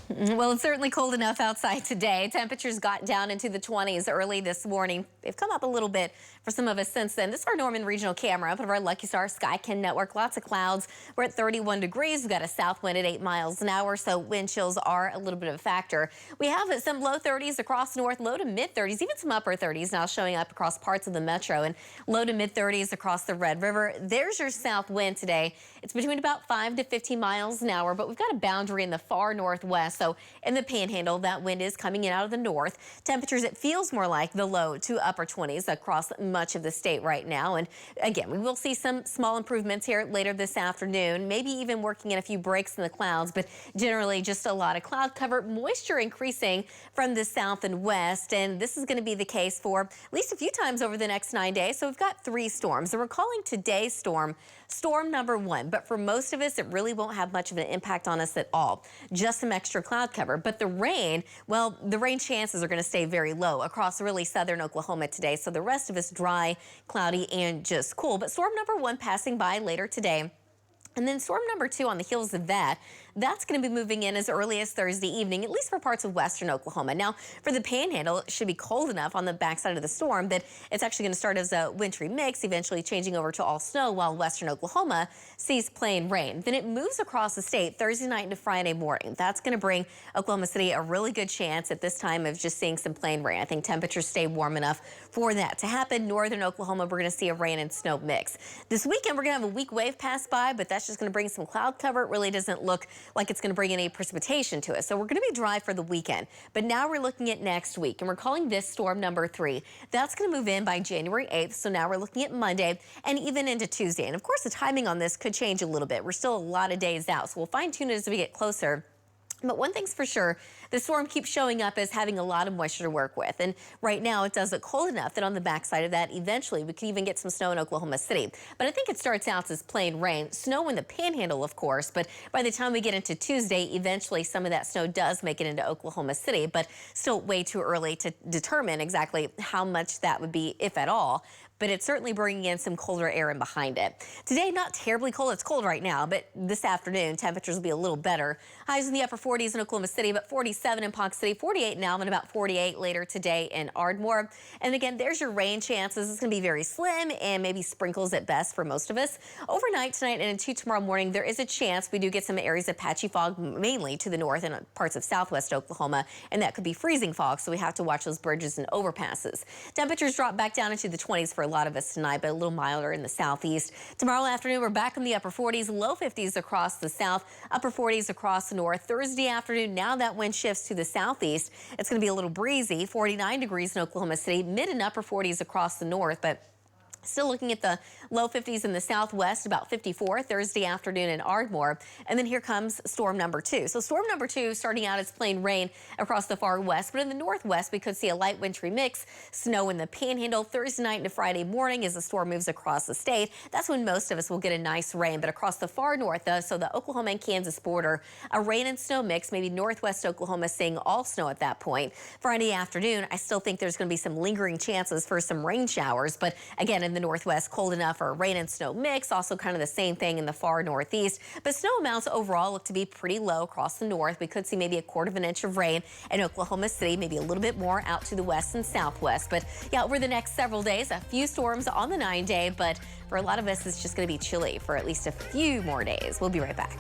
Well, it's certainly cold enough outside today. Temperatures got down into the 20s early this morning. They've come up a little bit for some of us since then. This is our Norman regional camera up of our Lucky Star Skycam network. Lots of clouds. We're at 31 degrees. We've got a south wind at 8 miles an hour, so wind chills are a little bit of a factor. We have some low 30s across north, low to mid 30s, even some upper 30s now showing up across parts of the metro, and low to mid 30s across the Red River. There's your south wind today. It's between about 5 to 15 miles an hour, but we've got a boundary in the far northwest. So in the Panhandle, that wind is coming in out of the north. Temperatures, it feels more like the low to upper 20s across much of the state right now. And again, we will see some small improvements here later this afternoon, maybe even working in a few breaks in the clouds, but generally just a lot of cloud cover, moisture increasing from the south and west. And this is going to be the case for at least a few times over the next 9 days. So we've got 3 storms. And we're calling today's storm number 1. But for most of us, it really won't have much of an impact on us at all. Just some extra cloud cover. But the rain, well, the rain chances are going to stay very low across really southern Oklahoma today. So the rest of us dry, cloudy, and just cool. But storm number 1 passing by later today. And then storm number 2 on the heels of that, that's going to be moving in as early as Thursday evening, at least for parts of western Oklahoma. Now, for the Panhandle, it should be cold enough on the backside of the storm that it's actually going to start as a wintry mix, eventually changing over to all snow, while western Oklahoma sees plain rain. Then it moves across the state Thursday night into Friday morning. That's going to bring Oklahoma City a really good chance at this time of just seeing some plain rain. I think temperatures stay warm enough for that to happen. Northern Oklahoma, we're going to see a rain and snow mix. This weekend, we're going to have a weak wave pass by, but that's just going to bring some cloud cover. It really doesn't look like it's going to bring any precipitation to us. So we're going to be dry for the weekend. But now we're looking at next week, and we're calling this storm number 3. That's going to move in by January 8th. So now we're looking at Monday and even into Tuesday. And of course, the timing on this could change a little bit. We're still a lot of days out, so we'll fine tune it as we get closer. But one thing's for sure, the storm keeps showing up as having a lot of moisture to work with. And right now it does look cold enough that on the backside of that, eventually we could even get some snow in Oklahoma City. But I think it starts out as plain rain. Snow in the Panhandle, of course, but by the time we get into Tuesday, eventually some of that snow does make it into Oklahoma City, but still way too early to determine exactly how much that would be, if at all. But it's certainly bringing in some colder air in behind it. Today, not terribly cold. It's cold right now, but this afternoon, temperatures will be a little better. Highs in the upper 40s in Oklahoma City, but 47 in Ponca City, 48 in Alvin, about 48 later today in Ardmore. And again, there's your rain chances. It's going to be very slim and maybe sprinkles at best for most of us. Overnight tonight and into tomorrow morning, there is a chance we do get some areas of patchy fog, mainly to the north and parts of southwest Oklahoma, and that could be freezing fog, so we have to watch those bridges and overpasses. Temperatures drop back down into the 20s for a lot of us tonight, but a little milder in the southeast. Tomorrow afternoon, we're back in the upper 40s, low 50s across the south, upper 40s across the north. Thursday afternoon, now that wind shifts to the southeast, it's going to be a little breezy, 49 degrees in Oklahoma City, mid and upper 40s across the north, but still looking at the low 50s in the southwest, about 54 Thursday afternoon in Ardmore. And then here comes storm number 2. So storm number 2 starting out as plain rain across the far west, but in the northwest we could see a light wintry mix, snow in the Panhandle Thursday night into Friday morning as the storm moves across the state. That's when most of us will get a nice rain, but across the far north, so the Oklahoma and Kansas border, a rain and snow mix, maybe northwest Oklahoma seeing all snow at that point. Friday afternoon, I still think there's going to be some lingering chances for some rain showers, but again, in the northwest, cold enough for a rain and snow mix. Also kind of the same thing in the far northeast. But snow amounts overall look to be pretty low across the north. We could see maybe 1/4 of an inch of rain in Oklahoma City, maybe a little bit more out to the west and southwest. But yeah, over the next several days, a few storms on the 9-day. But for a lot of us, it's just going to be chilly for at least a few more days. We'll be right back.